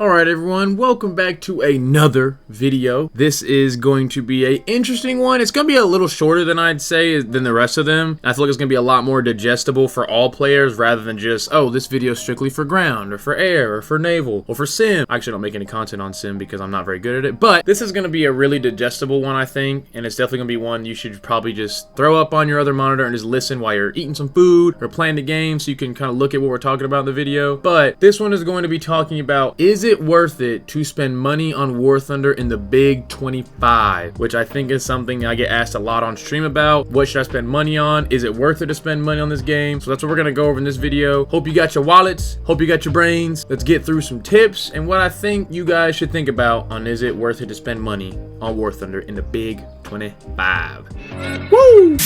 Alright everyone, welcome back to another video. This is going to be an interesting one. It's going to be a little shorter than I'd say than the rest of them. I feel like it's going to be a lot more digestible for all players rather than just, oh, this video is strictly for ground or for air or for naval or for sim. I actually don't make any content on sim because I'm not very good at it, but this is going to be a really digestible one, I think, and it's definitely going to be one you should probably just throw up on your other monitor and just listen while you're eating some food or playing the game so you can kind of look at what we're talking about in the video. But this one is going to be talking about, is it worth it to spend money on War Thunder in the Big 25, which I think is something I get asked a lot on stream about. What should I spend money on? Is it worth it to spend money on this game? So that's what we're gonna go over in this video. Hope you got your wallets, hope you got your brains. Let's get through some tips and what I think you guys should think about on is it worth it to spend money on War Thunder in the Big 25. Woo!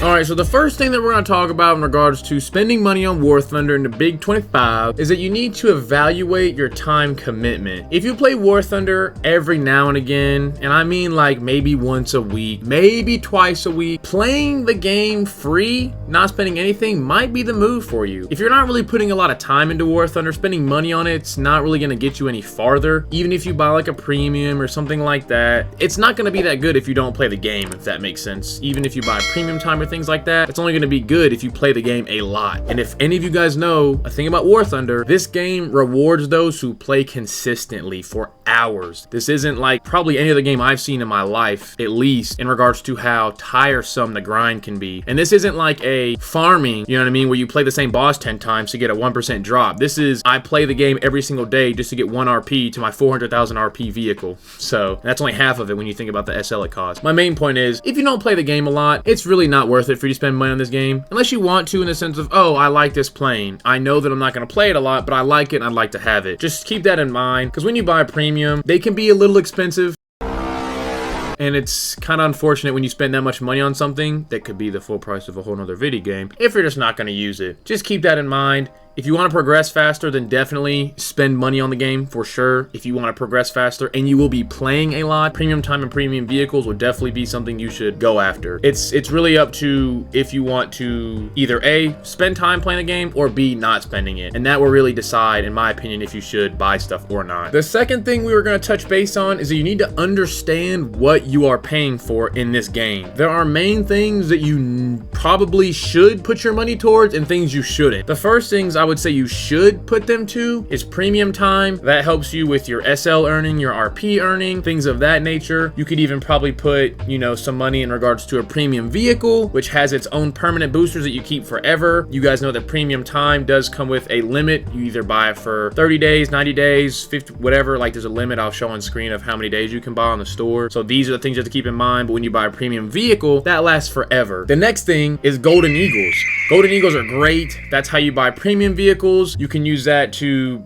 Alright, so the first thing that we're going to talk about in regards to spending money on War Thunder in the Big 25 is that you need to evaluate your time commitment. If you play War Thunder every now and again, and I mean like maybe once a week, maybe twice a week, playing the game free, not spending anything, might be the move for you. If you're not really putting a lot of time into War Thunder, spending money on it's not really going to get you any farther. Even if you buy like a premium or something like that, it's not going to be that good if you don't play the game, if that makes sense. Even if you buy premium time or things like that, it's only going to be good if you play the game a lot. And if any of you guys know a thing about War Thunder, this game rewards those who play consistently for hours. This isn't like probably any other game I've seen in my life, at least in regards to how tiresome the grind can be. And this isn't like a farming, you know what I mean, where you play the same boss 10 times to get a 1% drop. This is, I play the game every single day just to get 1 RP to my 400,000 RP vehicle. So that's only half of it when you think about the SL it costs. My main point is, if you don't play the game a lot, it's really not worth it for you to spend money on this game, unless you want to, in the sense of, oh, I like this plane. I know that I'm not going to play it a lot, but I like it and I'd like to have it. Just keep that in mind, because when you buy premium, they can be a little expensive. And it's kind of unfortunate when you spend that much money on something that could be the full price of a whole nother video game if you're just not going to use it. Just keep that in mind. If you want to progress faster, then definitely spend money on the game for sure. If you want to progress faster and you will be playing a lot, premium time and premium vehicles will definitely be something you should go after. It's really up to if you want to either A, spend time playing the game, or B, not spending it. And that will really decide, in my opinion, if you should buy stuff or not. The second thing we were going to touch base on is that you need to understand what you are paying for in this game. There are main things that you probably should put your money towards and things you shouldn't. The first things I would say you should put them to is premium time. That helps you with your SL earning, your RP earning, things of that nature. You could even probably put, you know, some money in regards to a premium vehicle, which has its own permanent boosters that you keep forever. You guys know that premium time does come with a limit. You either buy it for 30 days, 90 days, 50, whatever. Like there's a limit I'll show on screen of how many days you can buy on the store. So these are the things you have to keep in mind. But when you buy a premium vehicle, that lasts forever. The next thing is Golden Eagles. Golden Eagles are great. That's how you buy premium vehicles. You can use that to,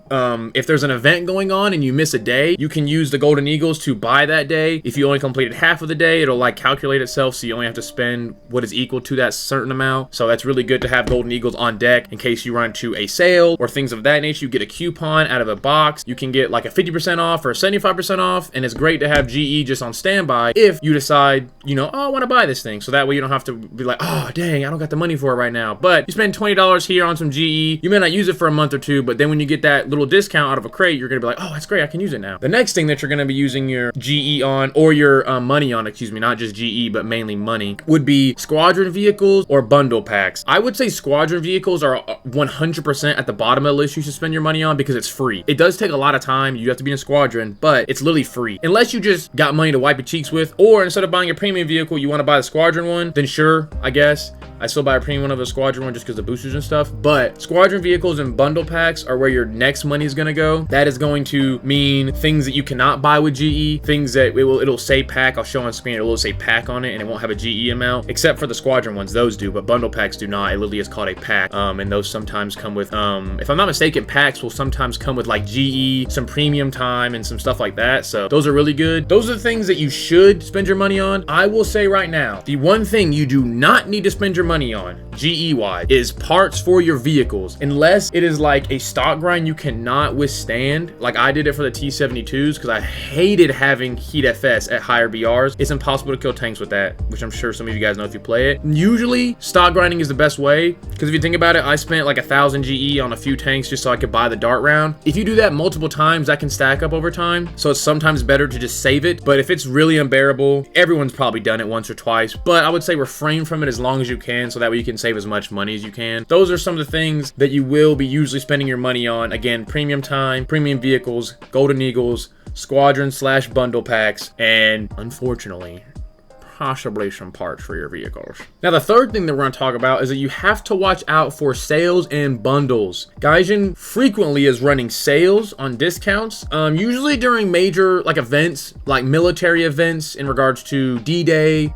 if there's an event going on and you miss a day, you can use the Golden Eagles to buy that day. If you only completed half of the day, it'll like calculate itself, so you only have to spend what is equal to that certain amount. So that's really good to have Golden Eagles on deck in case you run into a sale or things of that nature. You get a coupon out of a box. You can get like a 50% off or 75% off, and it's great to have GE just on standby if you decide, you know, oh, I want to buy this thing. So that way you don't have to be like, oh, dang, I don't got the money for it right now. But you spend $20 here on some GE. You may not use it for a month or two, but then when you get that little discount out of a crate, you're gonna be like, oh, that's great, I can use it now. The next thing that you're gonna be using your GE on, or your money on, excuse me, not just GE, but mainly money, would be squadron vehicles or bundle packs. I would say squadron vehicles are 100% at the bottom of the list you should spend your money on because it's free. It does take a lot of time, you have to be in a squadron, but it's literally free. Unless you just got money to wipe your cheeks with, or instead of buying a premium vehicle, you wanna buy the squadron one, then sure, I guess. I still buy a premium one of a squadron one just because of the boosters and stuff. But squadron vehicles and bundle packs are where your next money is going to go. That is going to mean things that you cannot buy with GE, things that it'll say pack. I'll show on screen, it'll say pack on it and it won't have a GE amount, except for the squadron ones. Those do, but bundle packs do not. It literally is called a pack. And those sometimes come with, if I'm not mistaken, packs will sometimes come with like GE, some premium time and some stuff like that. So those are really good. Those are the things that you should spend your money on. I will say right now, the one thing you do not need to spend your money on, GE wise, is parts for your vehicles. Unless it is like a stock grind you cannot withstand, like I did it for the T72s because I hated having heat FS at higher BRs. It's impossible to kill tanks with that, which I'm sure some of you guys know if you play it. Usually stock grinding is the best way, because if you think about it, I spent like 1,000 GE on a few tanks just so I could buy the dart round. If you do that multiple times, that can stack up over time, so it's sometimes better to just save it. But if it's really unbearable, everyone's probably done it once or twice, but I would say refrain from it as long as you can, so that way you can save as much money as you can. Those are some of the things that you will be usually spending your money on. Again, premium time, premium vehicles, golden eagles, squadron / bundle packs, and unfortunately, possibly some parts for your vehicles. Now, the third thing that we're going to talk about is that you have to watch out for sales and bundles. Gaijin frequently is running sales on discounts, usually during major like events, like military events in regards to D-Day,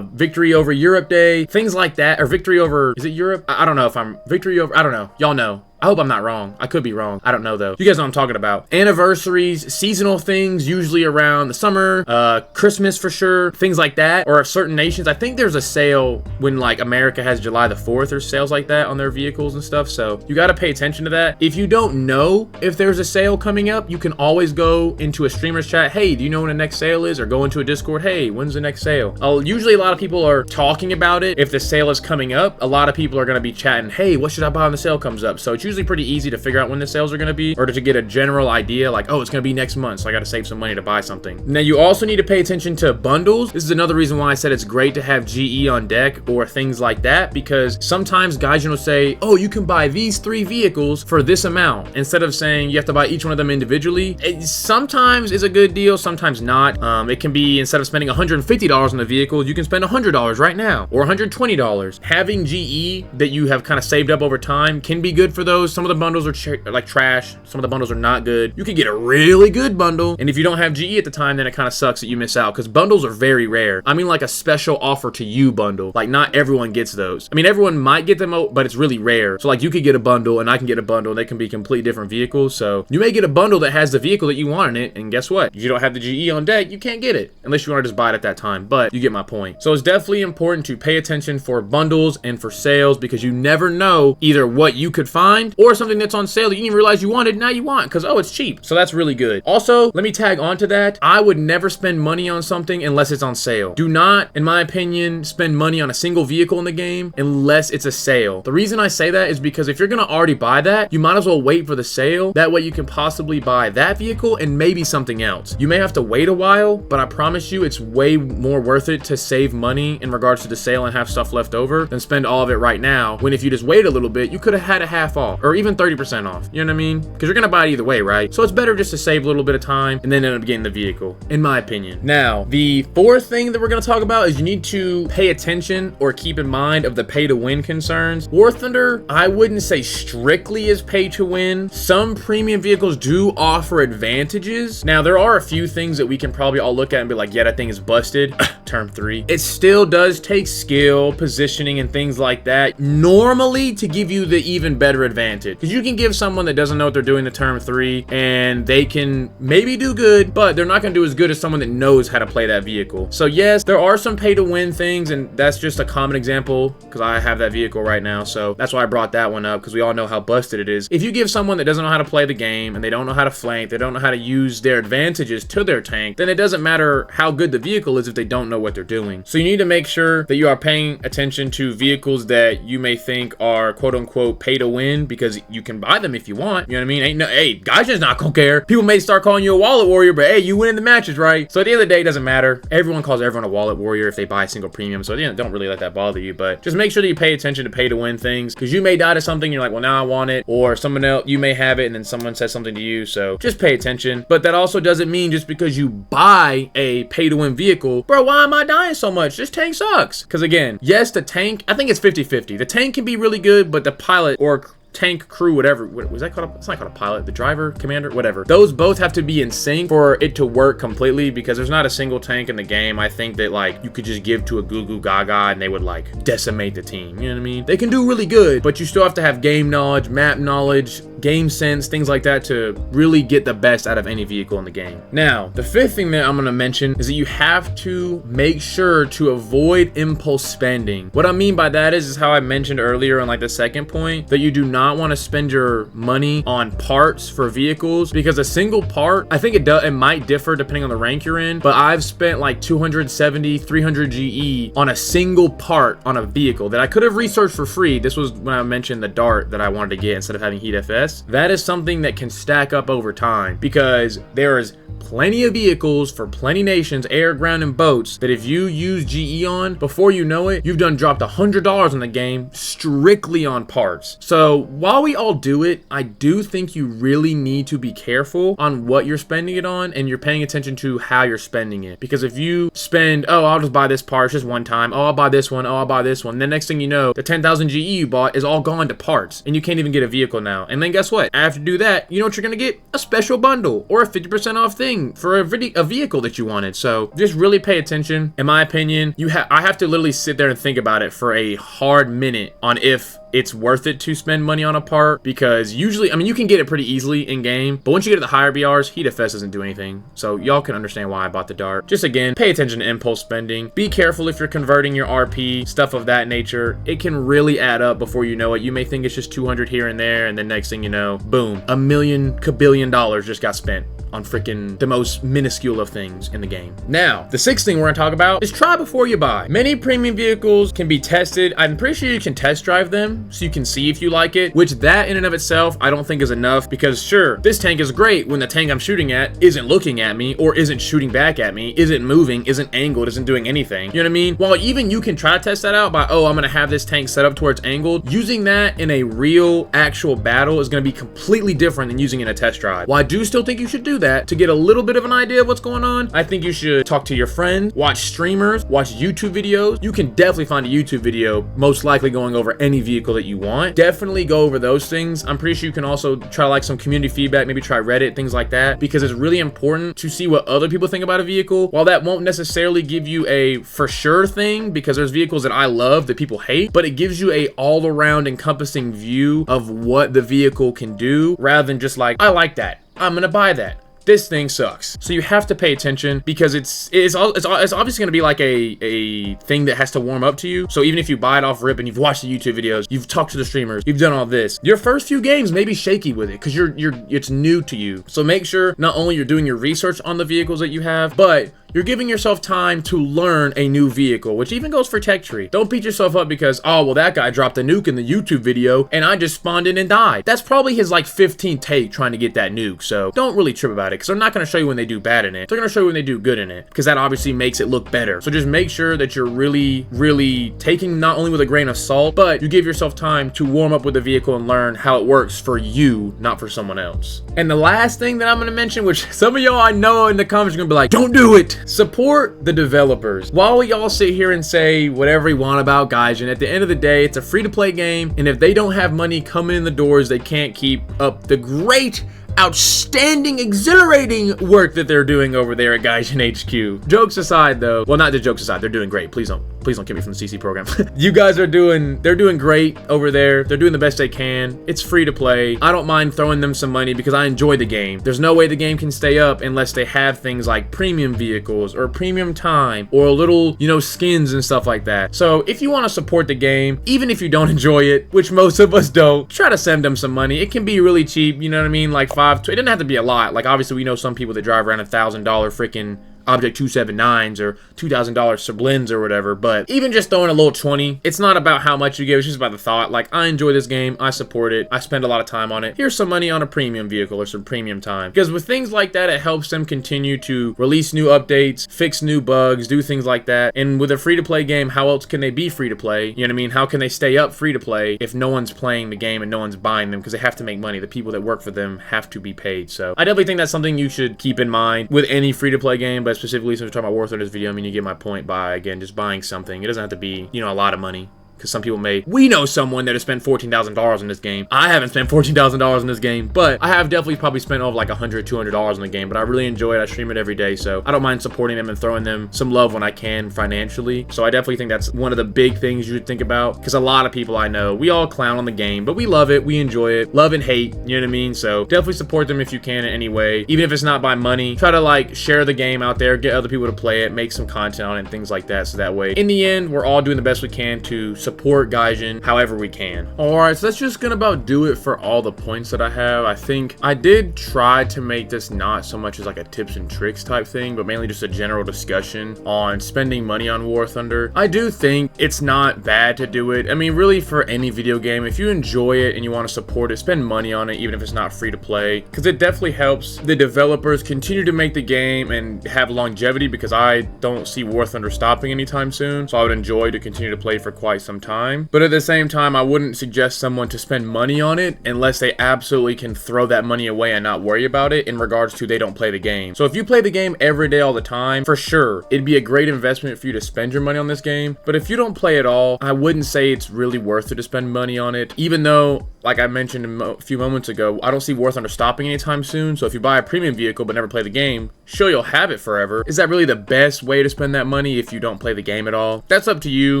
Victory over Europe Day, things like that, or Victory over, is it Europe? I don't know if I'm, Victory over, I don't know. Y'all know. I hope I'm not wrong. I could be wrong. I don't know though. You guys know what I'm talking about. Anniversaries, seasonal things, usually around the summer, Christmas for sure, things like that. Or certain nations. I think there's a sale when like America has July the 4th or sales like that on their vehicles and stuff. So you got to pay attention to that. If you don't know if there's a sale coming up, you can always go into a streamer's chat. Hey, do you know when the next sale is? Or go into a Discord. Hey, when's the next sale? Usually a lot of people are talking about it. If the sale is coming up, a lot of people are going to be chatting, hey, what should I buy when the sale comes up? So it's usually pretty easy to figure out when the sales are going to be, or to get a general idea like, oh, it's going to be next month, so I got to save some money to buy something. Now, you also need to pay attention to bundles. This is another reason why I said it's great to have GE on deck or things like that, because sometimes Gaijin will say, oh, you can buy these 3 vehicles for this amount, instead of saying you have to buy each one of them individually. It sometimes is a good deal, sometimes not. It can be, instead of spending $150 on the vehicle, you can spend $100 right now, or $120. Having GE that you have kind of saved up over time can be good for those. Some of the bundles are like trash. Some of the bundles are not good. You could get a really good bundle, and if you don't have GE at the time, then it kind of sucks that you miss out, because bundles are very rare. I mean, like a special offer to you bundle. Like, not everyone gets those. I mean, everyone might get them, but it's really rare. So like, you could get a bundle and I can get a bundle, and they can be completely different vehicles. So you may get a bundle that has the vehicle that you want in it, and guess what? If you don't have the GE on deck, you can't get it unless you want to just buy it at that time. But you get my point. So it's definitely important to pay attention for bundles and for sales, because you never know either what you could find or something that's on sale that you didn't even realize you wanted, now you want, because oh, it's cheap. So that's really good. Also, let me tag on to that. I would never spend money on something unless it's on sale. Do not, in my opinion, spend money on a single vehicle in the game unless it's a sale. The reason I say that is because if you're gonna already buy that, you might as well wait for the sale. That way you can possibly buy that vehicle and maybe something else. You may have to wait a while, but I promise you it's way more worth it to save money in regards to the sale and have stuff left over than spend all of it right now, when if you just wait a little bit, you could have had a half off or even 30% off. You know what I mean? Because you're gonna buy it either way, right? So it's better just to save a little bit of time and then end up getting the vehicle, in my opinion. Now, the fourth thing that we're gonna talk about is you need to pay attention or keep in mind of the pay to win concerns. War Thunder, I wouldn't say strictly is pay to win. Some premium vehicles do offer advantages. Now, there are a few things that we can probably all look at and be like, yeah, that thing is busted. Term 3. It still does take skill, positioning, and things like that normally to give you the even better advantage. Because you can give someone that doesn't know what they're doing the term 3 and they can maybe do good, but they're not going to do as good as someone that knows how to play that vehicle. So yes, there are some pay to win things, and that's just a common example because I have that vehicle right now. So that's why I brought that one up, because we all know how busted it is. If you give someone that doesn't know how to play the game and they don't know how to flank, they don't know how to use their advantages to their tank, then it doesn't matter how good the vehicle is if they don't know what they're doing. So you need to make sure that you are paying attention to vehicles that you may think are quote unquote pay to win, because you can buy them if you want. You know what I mean? Ain't no, hey, guys just not gonna care. People may start calling you a wallet warrior, but hey, you win in the matches, right? So at the end of the day, it doesn't matter. Everyone calls everyone a wallet warrior if they buy a single premium. So don't really let that bother you, but just make sure that you pay attention to pay to win things, because you may die to something, you're like, well, now I want it, or someone else, you may have it, and then someone says something to you. So just pay attention. But that also doesn't mean just because you buy a pay to win vehicle, bro, why am I dying so much? This tank sucks. Because again, yes, the tank, I think it's 50-50. The tank can be really good, but the pilot or tank crew, whatever, what was that called? It's not called a pilot, the driver, commander, whatever. Those both have to be in sync for it to work completely, because there's not a single tank in the game I think that like you could just give to a Goo Goo Gaga and they would like decimate the team. You know what I mean? They can do really good, but you still have to have game knowledge, map knowledge, game sense, things like that to really get the best out of any vehicle in the game. Now, the fifth thing that I'm going to mention is that you have to make sure to avoid impulse spending. What I mean by that is how I mentioned earlier on like the second point, that you do not want to spend your money on parts for vehicles, because a single part, I think it might differ depending on the rank you're in, but I've spent like 270, 300 GE on a single part on a vehicle that I could have researched for free. This was when I mentioned the Dart that I wanted to get instead of having Heat FS. That is something that can stack up over time, because there is plenty of vehicles for plenty nations, air, ground, and boats, that if you use GE on, before you know it, you've done dropped $100 in the game strictly on parts. So while we all do it, I do think you really need to be careful on what you're spending it on, and you're paying attention to how you're spending it. Because if you spend, oh, I'll just buy this part just one time, oh, I'll buy this one, oh, I'll buy this one, then next thing you know, the 10,000 GE you bought is all gone to parts, and you can't even get a vehicle now. And then guess what? After you do that, you know what you're gonna get? A special bundle or a 50% off thing for a vehicle that you wanted. So just really pay attention. In my opinion, I have to literally sit there and think about it for a hard minute on if it's worth it to spend money on a part, because usually, I mean, you can get it pretty easily in game, but once you get to the higher BRs, Heat FS doesn't do anything. So y'all can understand why I bought the Dart. Just again, pay attention to impulse spending. Be careful if you're converting your RP, stuff of that nature. It can really add up before you know it. You may think it's just 200 here and there, and then next thing you know, boom, $1 million kabillion just got spent on freaking the most minuscule of things in the game. Now, the sixth thing we're gonna talk about is try before you buy. Many premium vehicles can be tested. I'm pretty sure you can test drive them so you can see if you like it, which that in and of itself, I don't think is enough, because sure, this tank is great when the tank I'm shooting at isn't looking at me or isn't shooting back at me, isn't moving, isn't angled, isn't doing anything. You know what I mean? While even you can try to test that out by, oh, I'm gonna have this tank set up to where it's angled, using that in a real actual battle is gonna be completely different than using it in a test drive. While I do still think you should do that to get a little bit of an idea of what's going on, I think you should talk to your friend, watch streamers, watch YouTube videos. You can definitely find a YouTube video most likely going over any vehicle that you want. Definitely go over those things. I'm pretty sure you can also try like some community feedback, maybe try Reddit, things like that, because it's really important to see what other people think about a vehicle. While that won't necessarily give you a for sure thing, because there's vehicles that I love that people hate, but it gives you a all around encompassing view of what the vehicle can do, rather than just like, I like that, I'm gonna buy that, this thing sucks. So you have to pay attention, because it's obviously going to be like a thing that has to warm up to you. So even if you buy it off rip and you've watched the YouTube videos, you've talked to the streamers, you've done all this, your first few games may be shaky with it because it's new to you. So make sure not only you're doing your research on the vehicles that you have, but you're giving yourself time to learn a new vehicle, which even goes for Tech Tree. Don't beat yourself up because, oh, well, that guy dropped a nuke in the YouTube video and I just spawned in and died. That's probably his like 15th take trying to get that nuke. So don't really trip about it, because they're not going to show you when they do bad in it. They're going to show you when they do good in it, because that obviously makes it look better. So just make sure that you're really, really taking not only with a grain of salt, but you give yourself time to warm up with the vehicle and learn how it works for you, not for someone else. And the last thing that I'm going to mention, which some of y'all I know in the comments are going to be like, don't do it. Support the developers. While we all sit here and say whatever we want about Gaijin, at the end of the day, it's a free-to-play game, and if they don't have money coming in the doors, they can't keep up the great, outstanding, exhilarating work that they're doing over there at Gaijin HQ. Jokes aside, though, well, not the jokes aside, they're doing great. Please don't kill me from the CC program. You guys they're doing great over there. They're doing the best they can. It's free to play. I don't mind throwing them some money because I enjoy the game. There's no way the game can stay up unless they have things like premium vehicles or premium time or a little, you know, skins and stuff like that. So if you want to support the game, even if you don't enjoy it, which most of us don't, try to send them some money. It can be really cheap, you know what I mean? Like it doesn't have to be a lot. Like obviously we know some people that drive around $1,000 freaking Object 279s or $2,000 Sublins or whatever, but even just throwing a little 20, it's not about how much you give, it's just about the thought. Like, I enjoy this game, I support it, I spend a lot of time on it. Here's some money on a premium vehicle or some premium time. Because with things like that, it helps them continue to release new updates, fix new bugs, do things like that. And with a free-to-play game, how else can they be free-to-play? You know what I mean? How can they stay up free-to-play if no one's playing the game and no one's buying them? Because they have to make money. The people that work for them have to be paid. So I definitely think that's something you should keep in mind with any free-to-play game, but specifically since we're talking about War Thunder's video, I mean, you get my point by, again, just buying something. It doesn't have to be, you know, a lot of money. because some people we know someone that has spent $14,000 in this game. I haven't spent $14,000 in this game, but I have definitely probably spent over like $100, $200 in the game, but I really enjoy it. I stream it every day, so I don't mind supporting them and throwing them some love when I can financially. So I definitely think that's one of the big things you should think about, because a lot of people I know, we all clown on the game, but we love it, we enjoy it, love and hate, you know what I mean? So definitely support them if you can in any way, even if it's not by money. Try to like share the game out there, get other people to play it, make some content on it and things like that, so that way in the end we're all doing the best we can to support Gaijin however we can. Alright, so that's just gonna about do it for all the points that I have. I think I did try to make this not so much as like a tips and tricks type thing, but mainly just a general discussion on spending money on War Thunder. I do think it's not bad to do it. I mean, really, for any video game, if you enjoy it and you want to support it, spend money on it, even if it's not free to play, because it definitely helps the developers continue to make the game and have longevity, because I don't see War Thunder stopping anytime soon, so I would enjoy to continue to play for quite some time. But at the same time, I wouldn't suggest someone to spend money on it unless they absolutely can throw that money away and not worry about it in regards to they don't play the game. So if you play the game every day all the time, for sure, it'd be a great investment for you to spend your money on this game. But if you don't play at all, I wouldn't say it's really worth it to spend money on it, even though, like I mentioned a few moments ago, I don't see War Thunder stopping anytime soon. So if you buy a premium vehicle but never play the game, sure, you'll have it forever. Is that really the best way to spend that money if you don't play the game at all? That's up to you.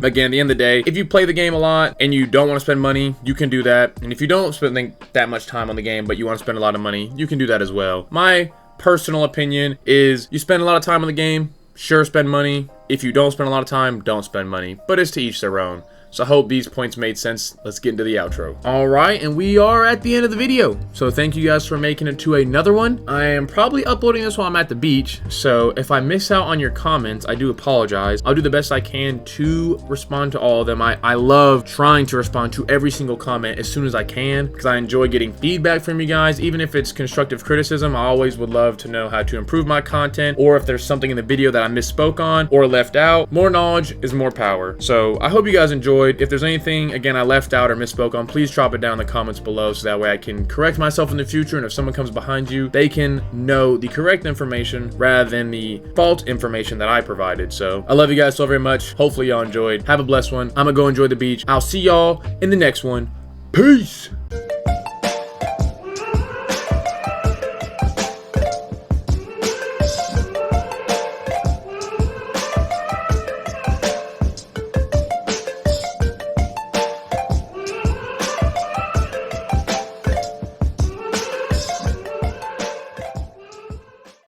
Again, at the end of the day, if you play the game a lot and you don't want to spend money, you can do that. And if you don't spend that much time on the game but you want to spend a lot of money, you can do that as well. My personal opinion is you spend a lot of time on the game, sure, spend money. If you don't spend a lot of time, don't spend money. But it's to each their own. So I hope these points made sense. Let's get into the outro. All right, and we are at the end of the video. So thank you guys for making it to another one. I am probably uploading this while I'm at the beach, so if I miss out on your comments, I do apologize. I'll do the best I can to respond to all of them. I love trying to respond to every single comment as soon as I can, because I enjoy getting feedback from you guys. Even if it's constructive criticism, I always would love to know how to improve my content, or if there's something in the video that I misspoke on or left out. More knowledge is more power. So I hope you guys enjoyed. If there's anything, again, I left out or misspoke on, please drop it down in the comments below, so that way I can correct myself in the future, and if someone comes behind you, they can know the correct information rather than the false information that I provided. So I love you guys so very much. Hopefully y'all enjoyed. Have a blessed one. I'm gonna go enjoy the beach. I'll see y'all in the next one. Peace.